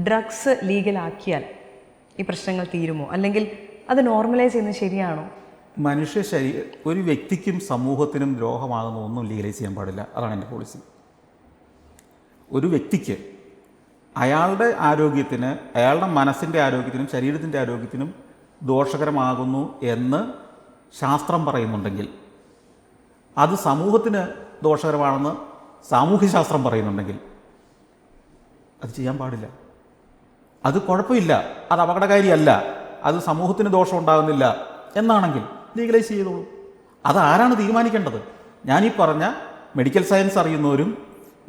Drugs ലീഗലാക്കിയാൽ ഈ പ്രശ്നങ്ങൾ തീരുമോ, അല്ലെങ്കിൽ അത് നോർമലൈസ് ചെയ്യുന്നത് ശരിയാണോ? ഒരു വ്യക്തിക്കും സമൂഹത്തിനും ദ്രോഹമാകുന്ന ഒന്നും ലീഗലൈസ് ചെയ്യാൻ പാടില്ല. അതാണ് എൻ്റെ പോളിസി. ഒരു വ്യക്തിക്ക് അയാളുടെ ആരോഗ്യത്തിന്, അയാളുടെ മനസ്സിൻ്റെ ആരോഗ്യത്തിനും ശരീരത്തിൻ്റെ ആരോഗ്യത്തിനും ദോഷകരമാകുന്നു എന്ന് ശാസ്ത്രം പറയുന്നുണ്ടെങ്കിൽ, അത് സമൂഹത്തിന് ദോഷകരമാണെന്ന് സാമൂഹ്യശാസ്ത്രം പറയുന്നുണ്ടെങ്കിൽ അത് ചെയ്യാൻ പാടില്ല. അത് കുഴപ്പമില്ല, അത് അപകടകാരിയല്ല, അത് സമൂഹത്തിന് ദോഷം ഉണ്ടാകുന്നില്ല എന്നാണെങ്കിൽ ലീഗലൈസ് ചെയ്തോളൂ. അതാരാണ് തീരുമാനിക്കേണ്ടത്? ഞാനീ പറഞ്ഞ മെഡിക്കൽ സയൻസ് അറിയുന്നവരും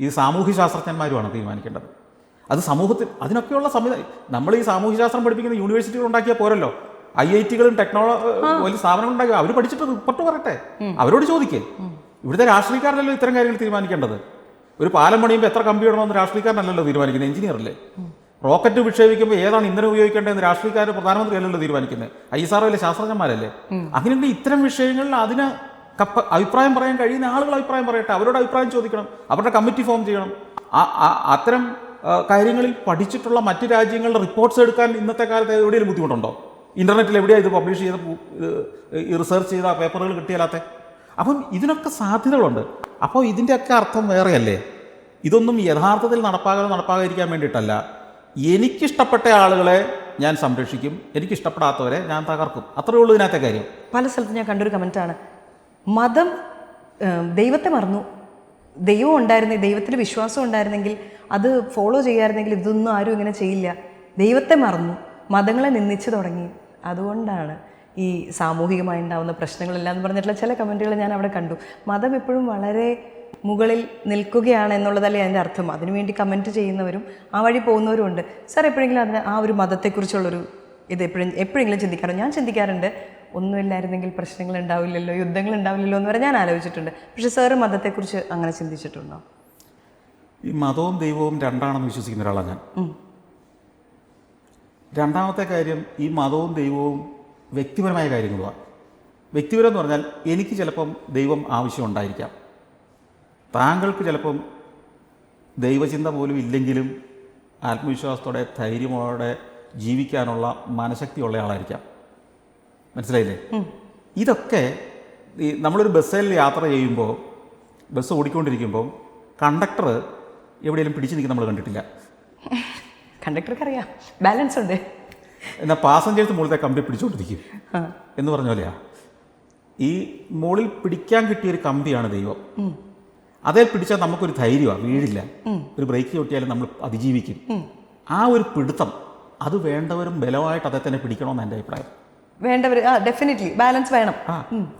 ഈ സാമൂഹ്യശാസ്ത്രജ്ഞന്മാരുമാണ് തീരുമാനിക്കേണ്ടത്. അത് സമൂഹത്തിൽ അതിനൊക്കെയുള്ള നമ്മൾ ഈ സാമൂഹ്യശാസ്ത്രം പഠിപ്പിക്കുന്ന യൂണിവേഴ്സിറ്റികൾ ഉണ്ടാക്കിയാൽ പോരല്ലോ. IITകളും വലിയ സ്ഥാപനങ്ങൾ ഉണ്ടാക്കി അവർ പഠിച്ചിട്ട് റിപ്പോർട്ട് പറയട്ടെ, അവരോട് ചോദിക്കേ. ഇവിടുത്തെ രാഷ്ട്രീയക്കാരനല്ലോ ഇത്തരം കാര്യങ്ങൾ തീരുമാനിക്കേണ്ടത്. ഒരു പാലം പണിയുമ്പോൾ എത്ര കമ്പി ഇടണമെന്ന് രാഷ്ട്രീയക്കാരനല്ലല്ലോ തീരുമാനിക്കുന്നത്, എഞ്ചിനീയറല്ലേ. റോക്കറ്റ് വിക്ഷേപിക്കുമ്പോൾ ഏതാണ് ഇന്ധനം ഉപയോഗിക്കേണ്ടതെന്ന് രാഷ്ട്രീയക്കാർ, പ്രധാനമന്ത്രി അല്ലല്ലോ തീരുമാനിക്കുന്നത്, ISRO അല്ലേ, ശാസ്ത്രജ്ഞന്മാരല്ലേ. അങ്ങനെയുള്ള ഇത്തരം വിഷയങ്ങളിൽ അതിന് അഭിപ്രായം പറയാൻ കഴിയുന്ന ആളുകൾ അഭിപ്രായം പറയട്ടെ, അവരോട് അഭിപ്രായം ചോദിക്കണം, അവരുടെ കമ്മിറ്റി ഫോം ചെയ്യണം. അത്തരം കാര്യങ്ങളിൽ പഠിച്ചിട്ടുള്ള മറ്റ് രാജ്യങ്ങളുടെ റിപ്പോർട്ട്സ് എടുക്കാൻ ഇന്നത്തെ കാലത്ത് എവിടെയെങ്കിലും ബുദ്ധിമുട്ടുണ്ടോ? ഇൻ്റർനെറ്റിൽ എവിടെയാണ് ഇത് പബ്ലിഷ് ചെയ്ത റിസർച്ച് ചെയ്ത പേപ്പറുകൾ കിട്ടിയാലാത്തെ? അപ്പം ഇതിനൊക്കെ സാധ്യതകളുണ്ട്. അപ്പോൾ ഇതിൻ്റെയൊക്കെ അർത്ഥം വേറെയല്ലേ. ഇതൊന്നും യഥാർത്ഥത്തിൽ നടപ്പാകാതിരിക്കാൻ വേണ്ടിയിട്ടല്ല. എനിക്കിഷ്ടപ്പെട്ട ആളുകളെ ഞാൻ സംരക്ഷിക്കും, എനിക്കിഷ്ടപ്പെടാത്തവരെ ഞാൻ തകർക്കും. അത്രയേ ഉള്ളൂ ഇതിനകത്തെ കാര്യം. പല സ്ഥലത്തും ഞാൻ കണ്ടൊരു കമൻറ്റാണ്, മതം ദൈവത്തെ മറന്നു, ദൈവം ഉണ്ടായിരുന്നെങ്കിൽ, ദൈവത്തിൽ വിശ്വാസം ഉണ്ടായിരുന്നെങ്കിൽ, അത് ഫോളോ ചെയ്യായിരുന്നെങ്കിൽ ഇതൊന്നും ആരും ഇങ്ങനെ ചെയ്യില്ല. ദൈവത്തെ മറന്നു, മതങ്ങളെ നിന്ദിച്ചു തുടങ്ങി, അതുകൊണ്ടാണ് ഈ സാമൂഹികമായി ഉണ്ടാകുന്ന പ്രശ്നങ്ങളെല്ലാം എന്ന് പറഞ്ഞിട്ടുള്ള ചില കമൻറ്റുകൾ ഞാൻ അവിടെ കണ്ടു. മതം എപ്പോഴും വളരെ മുകളിൽ നിൽക്കുകയാണ് എന്നുള്ളതല്ലേ അതിൻ്റെ അർത്ഥം. അതിനുവേണ്ടി കമൻറ്റ് ചെയ്യുന്നവരും ആ വഴി പോകുന്നവരും ഉണ്ട്. സാർ എപ്പോഴെങ്കിലും അതിന് ആ ഒരു മതത്തെക്കുറിച്ചുള്ളൊരു ഇത് എപ്പോഴെങ്കിലും ചിന്തിക്കാറുണ്ട്? ഞാൻ ചിന്തിക്കാറുണ്ട്, ഒന്നുമില്ലായിരുന്നെങ്കിൽ പ്രശ്നങ്ങൾ ഉണ്ടാവില്ലല്ലോ, യുദ്ധങ്ങൾ ഉണ്ടാവില്ലല്ലോ എന്ന് വരെ ഞാൻ ആലോചിച്ചിട്ടുണ്ട്. പക്ഷേ സാറ് മതത്തെക്കുറിച്ച് അങ്ങനെ ചിന്തിച്ചിട്ടുണ്ടോ? ഈ മതവും ദൈവവും രണ്ടാണെന്ന് വിശ്വസിക്കുന്ന ഒരാളാണ് ഞാൻ. രണ്ടാമത്തെ കാര്യം, ഈ മതവും ദൈവവും വ്യക്തിപരമായ കാര്യങ്ങളുമാണ്. വ്യക്തിപരം എന്ന് പറഞ്ഞാൽ എനിക്ക് ചിലപ്പം ദൈവം ആവശ്യമുണ്ടായിരിക്കാം, താങ്കൾക്ക് ചിലപ്പം ദൈവചിന്ത പോലും ഇല്ലെങ്കിലും ആത്മവിശ്വാസത്തോടെ ധൈര്യമോടെ ജീവിക്കാനുള്ള മനഃശക്തി ഉള്ള ആളായിരിക്കാം. മനസ്സിലായില്ലേ? ഇതൊക്കെ നമ്മളൊരു ബസ്സിൽ യാത്ര ചെയ്യുമ്പോൾ, ബസ് ഓടിക്കൊണ്ടിരിക്കുമ്പോൾ കണ്ടക്ടർ എവിടെയെങ്കിലും പിടിച്ചു നിൽക്കുന്ന നമ്മൾ കണ്ടിട്ടില്ല. കണ്ടക്ടർക്ക് അറിയാം, ബാലൻസ് ഉണ്ട്. എന്നാൽ പാസഞ്ചേഴ്സ് മുകളിലത്തെ കമ്പി പിടിച്ചുകൊണ്ടിരിക്കും എന്ന് പറഞ്ഞ പോലെയാ. ഈ മുകളിൽ പിടിക്കാൻ കിട്ടിയൊരു കമ്പിയാണ് ദൈവം. അതേ പിടിച്ചാൽ നമുക്കൊരു ധൈര്യമാണ്, വീഴില്ല. ഒരു ബ്രേക്ക് ചവിട്ടിയാലും നമ്മൾ അതിജീവിക്കും. ആ ഒരു പിടുത്തം അത് വേണ്ടവരും ബലമായിട്ട് അതേ തന്നെ പിടിക്കണമെന്ന് എൻ്റെ അഭിപ്രായം. വേണ്ടവർ ഡെഫിനറ്റ്ലി ബാലൻസ് വേണം.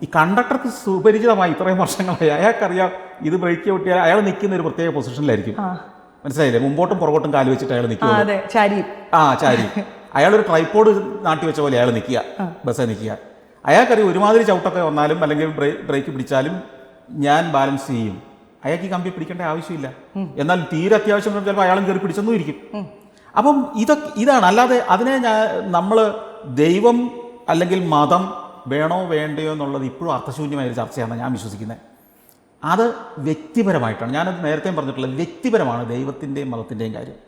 ഈ കണ്ടക്ടർക്ക് സുപരിചിതമായി ഇത്രയും വർഷങ്ങളായി അയാൾക്കറിയാം ഇത് ബ്രേക്ക് ചവിട്ടിയാൽ അയാൾ നിൽക്കുന്ന ഒരു പ്രത്യേക പൊസിഷനിലായിരിക്കും. മനസ്സിലായില്ലേ? മുമ്പോട്ടും പുറകോട്ടും കാല് വെച്ചിട്ട് അയാൾ നിൽക്കുക. ചാരി അയാളൊരു ട്രൈപ്പോഡ് നാട്ടി വെച്ച പോലെ അയാൾ നിൽക്കുക, ബസ്സിൽ നിൽക്കുക. അയാൾക്കറിയാം ഒരുമാതിരി ചവിട്ടൊക്കെ വന്നാലും അല്ലെങ്കിൽ ബ്രേക്ക് പിടിച്ചാലും ഞാൻ ബാലൻസ് ചെയ്യും. അയാൾക്ക് ഈ കമ്പി പിടിക്കേണ്ട ആവശ്യമില്ല. എന്നാൽ തീരെ അത്യാവശ്യം ചിലപ്പോൾ അയാളും കയറി പിടിച്ചെന്നും ഇരിക്കും. അപ്പം ഇതാണ്. അല്ലാതെ അതിനെ നമ്മൾ ദൈവം അല്ലെങ്കിൽ മതം വേണോ വേണ്ടയോ എന്നുള്ളത് ഇപ്പോഴും അർത്ഥശൂന്യമായൊരു ചർച്ചയാണ് ഞാൻ വിശ്വസിക്കുന്നത്. അത് വ്യക്തിപരമായിട്ടാണ്. ഞാനത് നേരത്തെ പറഞ്ഞിട്ടുള്ളത്, വ്യക്തിപരമാണ് ദൈവത്തിൻ്റെയും മതത്തിൻ്റെയും കാര്യം.